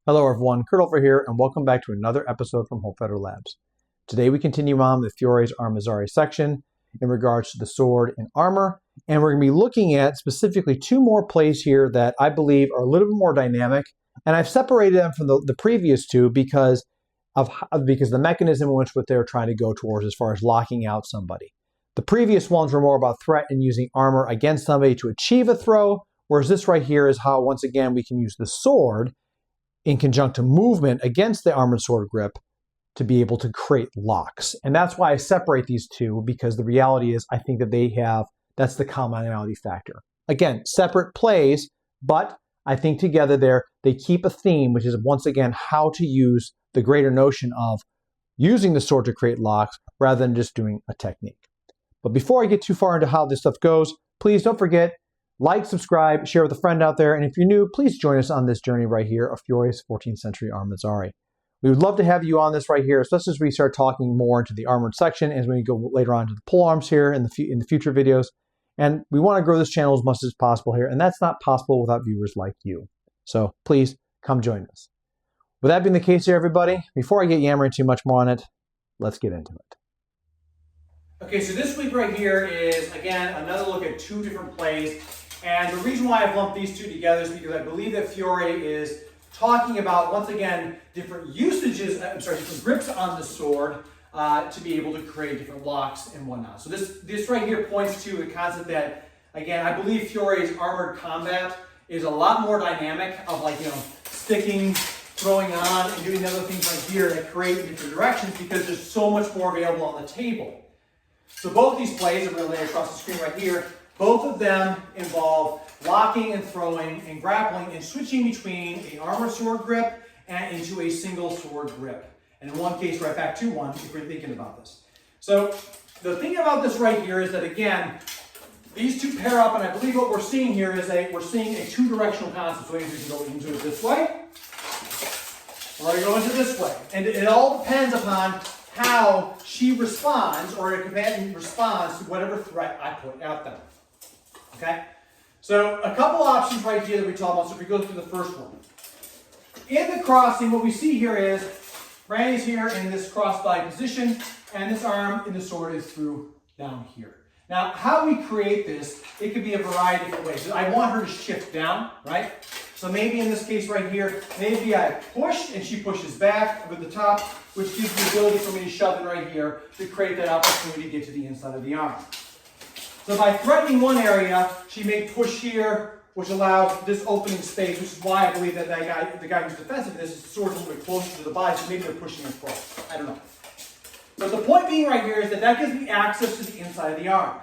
Hello everyone, Kurt over here, and welcome back to another episode from Hope Federal Labs. Today we continue on with Fiore's Armazzari section in regards to the sword and armor, and we're going to be looking at specifically two more plays here that I believe are a little bit more dynamic, and I've separated them from the previous two because the mechanism in which what they're trying to go towards as far as locking out somebody. The previous ones were more about threat and using armor against somebody to achieve a throw, whereas this right here is how, once again, we can use the sword in conjunct movement against the armored sword grip to be able to create locks. And that's why I separate these two, because the reality is I think that that's the commonality factor. Again, separate plays, but I think together they keep a theme, which is once again how to use the greater notion of using the sword to create locks rather than just doing a technique. But before I get too far into how this stuff goes, please don't forget, like, subscribe, share with a friend out there, and if you're new, please join us on this journey right here of Fiore's 14th century Armazzari. We would love to have you on this right here, especially as we start talking more into the armored section as we go later on to the pole arms here in the future videos. And we want to grow this channel as much as possible here, and that's not possible without viewers like you. So please come join us. With that being the case here, everybody, before I get yammering too much more on it, let's get into it. Okay, so this week right here is, again, another look at two different plays. And the reason why I've lumped these two together is because I believe that Fiore is talking about, once again, different different grips on the sword to be able to create different locks and whatnot. So this right here points to the concept that, again, I believe Fiore's armored combat is a lot more dynamic of sticking, throwing on, and doing other things right here that create in different directions because there's so much more available on the table. So both these plays, I'm going to lay across the screen right here, both of them involve locking and throwing and grappling and switching between an armored sword grip and into a single sword grip. And in one case, right back to one if we're thinking about this. So the thing about this right here is that, again, these two pair up, and I believe what we're seeing here is we're seeing a two-directional concept. So we can go into it this way, or we go into this way. And it all depends upon how she responds, or a combatant responds to whatever threat I put out there. Okay? So a couple options right here that we talk about. So if we go through the first one. In the crossing, what we see here is Brandy's here in this crossbody position, and this arm in the sword is through down here. Now, how we create this, it could be a variety of different ways. I want her to shift down, right? So maybe in this case right here, maybe I push and she pushes back with the top, which gives the ability for me to shove in right here to create that opportunity to get to the inside of the arm. So by threatening one area, she may push here, which allows this opening space, which is why I believe that the guy who's defensive, this sword is a little bit closer to the body, so maybe they're pushing it across. I don't know. But the point being right here is that gives me access to the inside of the arm.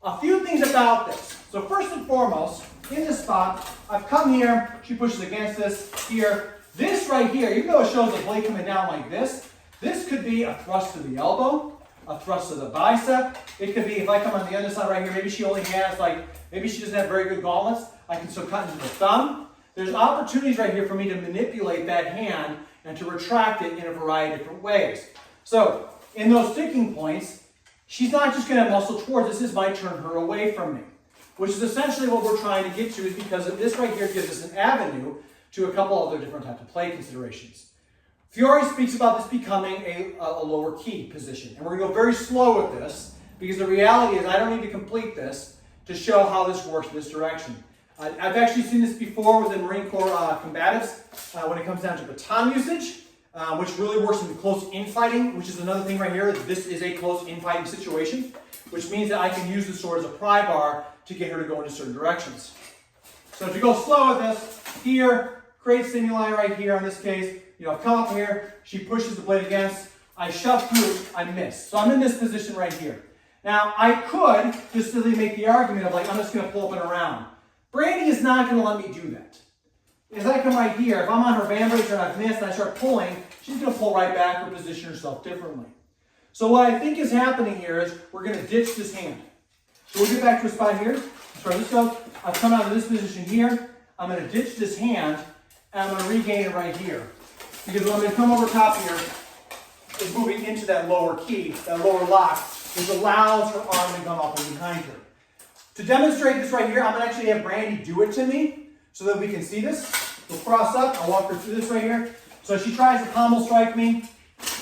A few things about this. So first and foremost, in this spot, I've come here, she pushes against this here. This right here, even though it shows the blade coming down like this could be a thrust to the elbow, a thrust to the bicep. It could be, if I come on the other side right here, maybe she only has maybe she doesn't have very good gauntlets. I can still cut into the thumb. There's opportunities right here for me to manipulate that hand and to retract it in a variety of different ways. So in those sticking points, she's not just going to muscle towards this might turn her away from me, which is essentially what we're trying to get to, is because of this right here gives us an avenue to a couple other different types of play considerations. Fiore speaks about this becoming a lower key position, and we're going to go very slow with this because the reality is I don't need to complete this to show how this works in this direction. I've actually seen this before within Marine Corps combatives when it comes down to baton usage, which really works in close infighting, which is another thing right here. This is a close infighting situation, which means that I can use the sword as a pry bar to get her to go into certain directions. So to go slow with this, here, create stimuli right here in this case. I've come up here, she pushes the blade against, I shove through, I miss. So I'm in this position right here. Now, I could just simply make the argument of I'm just going to pull up and around. Brandy is not going to let me do that. As I come right here, if I'm on her vambrace and I've missed and I start pulling, she's going to pull right back or position herself differently. So what I think is happening here is we're going to ditch this hand. So we'll get back to a spot here. As far as this goes, I've come out of this position here. I'm going to ditch this hand, and I'm going to regain it right here. Because when I'm going to come over top here, is moving into that lower key, that lower lock, which allows her arm to come up and behind her. To demonstrate this right here, I'm going to actually have Brandy do it to me so that we can see this. We'll cross up. I'll walk her through this right here. So she tries to pommel strike me.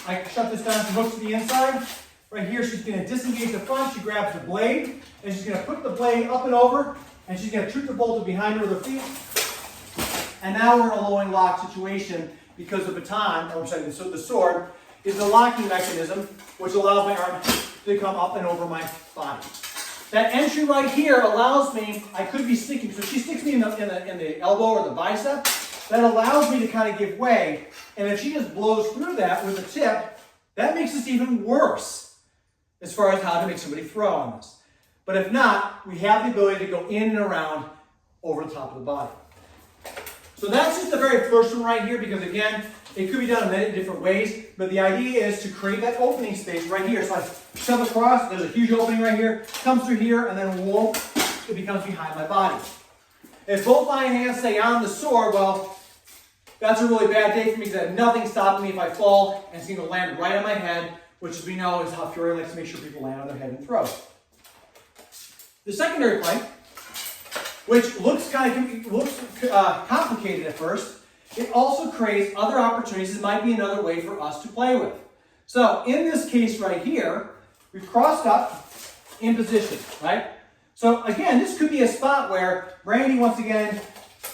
I shut this down. She hooks to the inside. Right here, she's going to disengage the front. She grabs the blade, and she's going to put the blade up and over, and she's going to shoot the bolt behind her with her feet. And now we're in a lowering lock situation because the baton, or sorry, the sword, is the locking mechanism, which allows my arm to come up and over my body. That entry right here allows me, I could be sticking, so she sticks me in the elbow or the bicep. That allows me to kind of give way. And if she just blows through that with a tip, that makes this even worse as far as how to make somebody throw on this. But if not, we have the ability to go in and around over the top of the body. So that's just the very first one right here, because again, it could be done in many different ways, but the idea is to create that opening space right here. So I shove across, there's a huge opening right here, comes through here, and then whoop, it becomes behind my body. If both my hands stay on the sword, well, that's a really bad day for me because I have nothing stopping me if I fall, and it's going to land right on my head, which as we know is how Fiore likes to make sure people land on their head and throw. The secondary plank, which looks complicated at first, it also creates other opportunities. It might be another way for us to play with. So in this case right here, we've crossed up in position, right? So again, this could be a spot where Brandy, once again,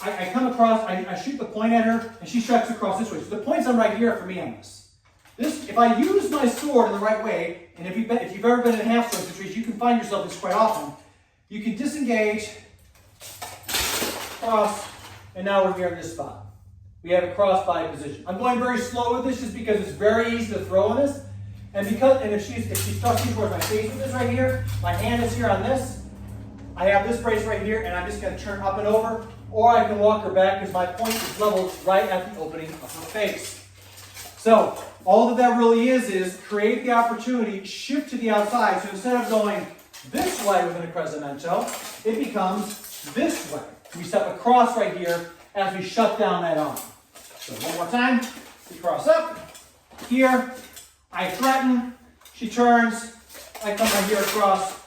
I come across, I shoot the point at her, and she shuts across this way. So the points on right here for me on this. If I use my sword in the right way, and if you've ever been in a half sword situation, you can find yourself this quite often. You can disengage, cross, and now we're here in this spot. We have a cross body position. I'm going very slow with this just because it's very easy to throw on this. And if she's thrusting towards my face with this right here, my hand is here on this. I have this brace right here, and I'm just going to turn up and over, or I can walk her back because my point is leveled right at the opening of her face. So all that really is create the opportunity, shift to the outside. So instead of going this way within a crescimento, it becomes this way. We step across right here as we shut down that arm. So one more time, we cross up, here, I threaten, she turns, I come right here across,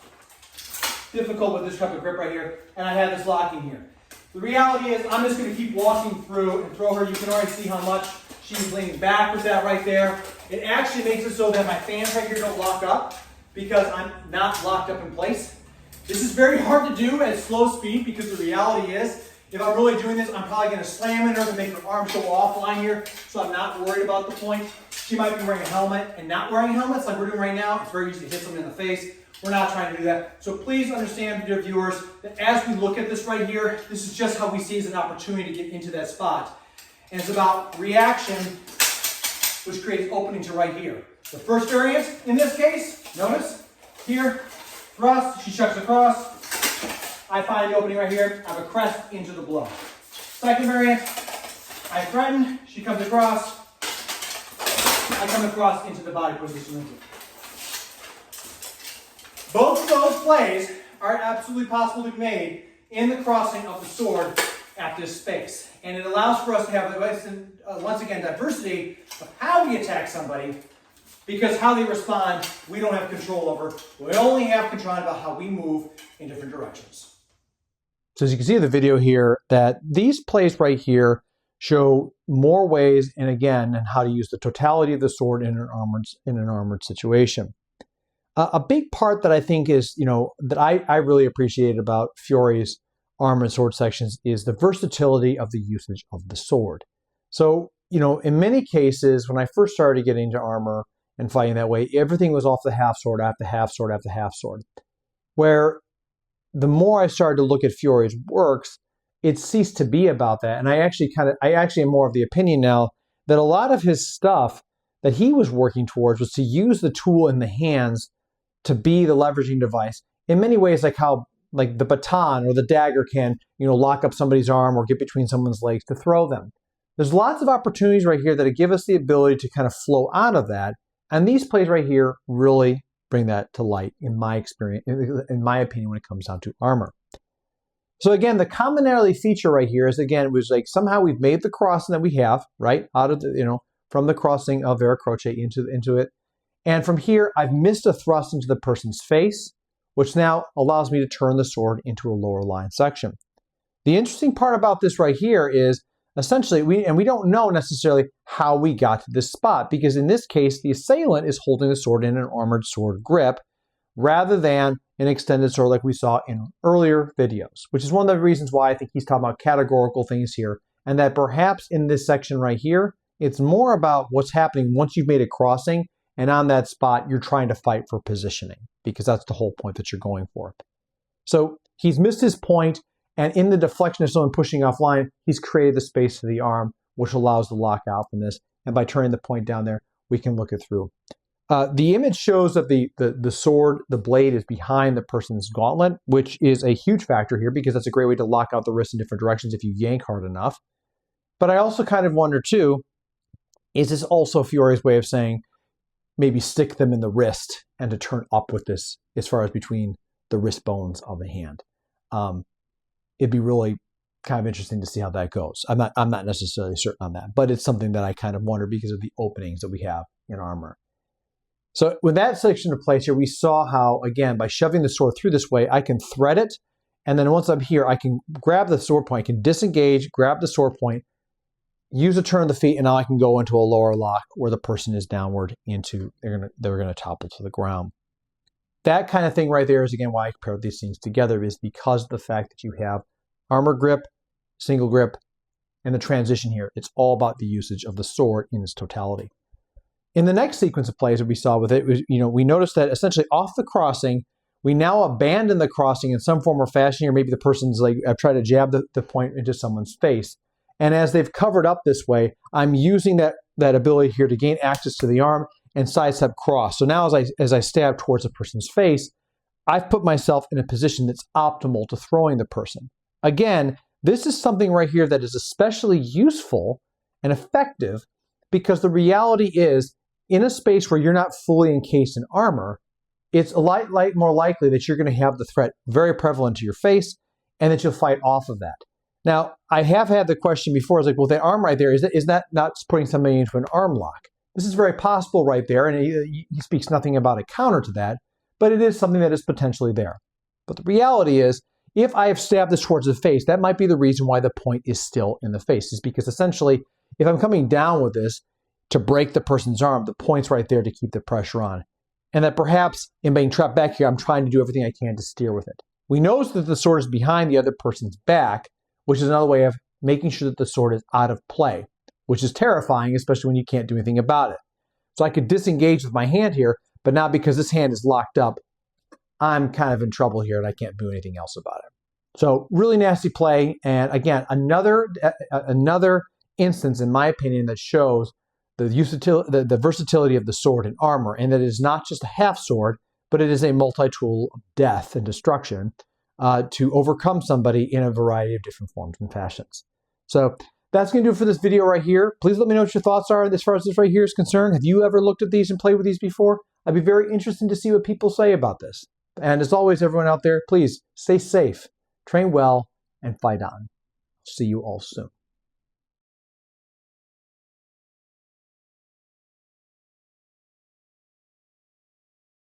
difficult with this type of grip right here, and I have this locking here. The reality is I'm just going to keep walking through and throw her. You can already see how much she's leaning back with that right there. It actually makes it so that my fans right here don't lock up because I'm not locked up in place. This is very hard to do at slow speed because the reality is, if I'm really doing this, I'm probably going to slam in her to make her arm go offline here, so I'm not worried about the point. She might be wearing a helmet and not wearing helmets like we're doing right now. It's very easy to hit someone in the face. We're not trying to do that. So please understand, dear viewers, that as we look at this right here, this is just how we see it as an opportunity to get into that spot. And it's about reaction, which creates opening to right here. The first variant, in this case, notice, here, thrust, she chucks across. I find the opening right here. I have a crest into the blow. Second variant, I threaten, she comes across. I come across into the body position. Both of those plays are absolutely possible to be made in the crossing of the sword at this space. And it allows for us to have, once again, diversity of how we attack somebody, because how they respond, we don't have control over. We only have control about how we move in different directions. So as you can see in the video here, that these plays right here show more ways, and again, and how to use the totality of the sword in an armored situation. A big part that I think is, that I really appreciate about Fiore's armor and sword sections is the versatility of the usage of the sword. So, in many cases, when I first started getting into armor and fighting that way, everything was off the half sword after half sword after half sword. Where the more I started to look at Fiore's works, it ceased to be about that. And I actually am more of the opinion now that a lot of his stuff that he was working towards was to use the tool in the hands to be the leveraging device. In many ways, like how the baton or the dagger can, lock up somebody's arm or get between someone's legs to throw them. There's lots of opportunities right here that give us the ability to kind of flow out of that. And these plays right here really bring that to light, in my experience, in my opinion, when it comes down to armor. So again, the commonality feature right here is, again, it was like somehow we've made the crossing that we have, right, out of the, from the crossing of Vera Croce into it. And from here, I've missed a thrust into the person's face, which now allows me to turn the sword into a lower line section. The interesting part about this right here is essentially, we don't know necessarily how we got to this spot, because in this case, the assailant is holding the sword in an armored sword grip rather than an extended sword like we saw in earlier videos, which is one of the reasons why I think he's talking about categorical things here, and that perhaps in this section right here, it's more about what's happening once you've made a crossing, and on that spot, you're trying to fight for positioning, because that's the whole point that you're going for. So he's missed his point, and in the deflection of someone pushing offline, he's created the space to the arm, which allows the lockout from this. And by turning the point down there, we can look it through. The image shows that the sword, the blade, is behind the person's gauntlet, which is a huge factor here, because that's a great way to lock out the wrist in different directions if you yank hard enough. But I also kind of wonder too, is this also Fiore's way of saying, maybe stick them in the wrist and to turn up with this as far as between the wrist bones of the hand? It'd be really kind of interesting to see how that goes. I'm not necessarily certain on that, but it's something that I kind of wonder because of the openings that we have in armor. So with that section of place here, we saw how, again, by shoving the sword through this way, I can thread it, and then once I'm here, I can grab the sword point, I can disengage, grab the sword point, use a turn of the feet, and now I can go into a lower lock where the person is downward into, they're gonna topple to the ground. That kind of thing right there is, again, why I paired these things together, is because of the fact that you have armor grip, single grip, and the transition here. It's all about the usage of the sword in its totality. In the next sequence of plays that we saw with it, we noticed that essentially off the crossing, we now abandon the crossing in some form or fashion here. Maybe the person's like, I've tried to jab the point into someone's face. And as they've covered up this way, I'm using that ability here to gain access to the arm and sidestep cross. So now as I stab towards a person's face, I've put myself in a position that's optimal to throwing the person. Again, this is something right here that is especially useful and effective, because the reality is, in a space where you're not fully encased in armor, it's a lot more likely that you're going to have the threat very prevalent to your face and that you'll fight off of that. Now, I have had the question before, it's like, well, the arm right there, is that not putting somebody into an arm lock? This is very possible right there, and he speaks nothing about a counter to that, but it is something that is potentially there. But the reality is, if I have stabbed this towards the face, that might be the reason why the point is still in the face, is because essentially, if I'm coming down with this to break the person's arm, the point's right there to keep the pressure on. And that perhaps in being trapped back here, I'm trying to do everything I can to steer with it. We know that the sword is behind the other person's back, which is another way of making sure that the sword is out of play, which is terrifying, especially when you can't do anything about it. So I could disengage with my hand here, but now because this hand is locked up, I'm kind of in trouble here and I can't do anything else about it. So really nasty play. And again, another instance, in my opinion, that shows the versatility of the sword in armor, and that it is not just a half sword, but it is a multi-tool of death and destruction to overcome somebody in a variety of different forms and fashions. So that's going to do it for this video right here. Please let me know what your thoughts are as far as this right here is concerned. Have you ever looked at these and played with these before? I'd be very interested to see what people say about this. And as always, everyone out there, please stay safe, train well, and fight on. See you all soon.